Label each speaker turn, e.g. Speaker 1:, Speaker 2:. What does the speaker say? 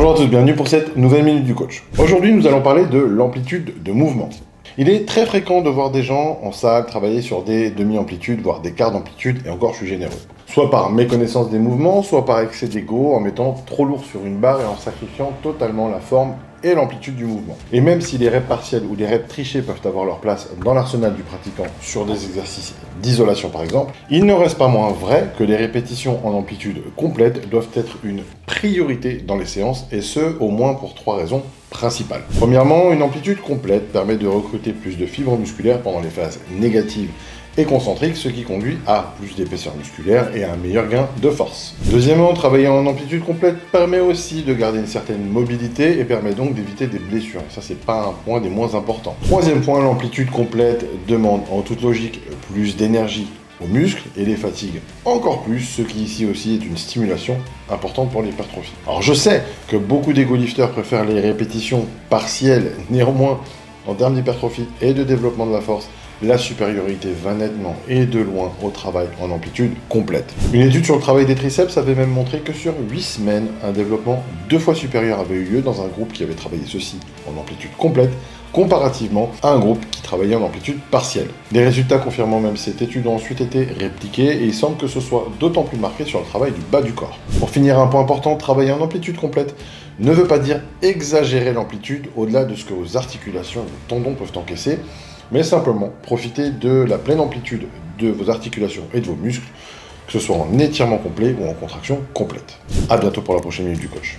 Speaker 1: Bonjour à tous, bienvenue pour cette nouvelle minute du coach. Aujourd'hui, nous allons parler de l'amplitude de mouvement. Il est très fréquent de voir des gens en salle travailler sur des demi-amplitudes, voire des quarts d'amplitude, et encore je suis généreux. Soit par méconnaissance des mouvements, soit par excès d'ego, en mettant trop lourd sur une barre et en sacrifiant totalement la forme et l'amplitude du mouvement. Et même si les reps partiels ou les reps trichés peuvent avoir leur place dans l'arsenal du pratiquant sur des exercices d'isolation par exemple, il ne reste pas moins vrai que les répétitions en amplitude complète doivent être une priorité dans les séances, et ce, au moins pour 3 raisons principales. Premièrement, une amplitude complète permet de recruter plus de fibres musculaires pendant les phases négatives et concentrique, ce qui conduit à plus d'épaisseur musculaire et à un meilleur gain de force. Deuxièmement, travailler en amplitude complète permet aussi de garder une certaine mobilité et permet donc d'éviter des blessures. Et ça, c'est pas un point des moins importants. Troisième point, l'amplitude complète demande en toute logique plus d'énergie aux muscles et les fatigue encore plus, ce qui ici aussi est une stimulation importante pour l'hypertrophie. Alors je sais que beaucoup d'ego-lifters préfèrent les répétitions partielles, néanmoins, en termes d'hypertrophie et de développement de la force, la supériorité va nettement et de loin au travail en amplitude complète. Une étude sur le travail des triceps avait même montré que sur 8 semaines, un développement 2 fois supérieur avait eu lieu dans un groupe qui avait travaillé ceci en amplitude complète, comparativement à un groupe qui travaillait en amplitude partielle. Des résultats confirmant même cette étude ont ensuite été répliqués, et il semble que ce soit d'autant plus marqué sur le travail du bas du corps. Pour finir, un point important, travailler en amplitude complète ne veut pas dire exagérer l'amplitude au-delà de ce que vos articulations et vos tendons peuvent encaisser, mais simplement profiter de la pleine amplitude de vos articulations et de vos muscles, que ce soit en étirement complet ou en contraction complète. A bientôt pour la prochaine minute du coach.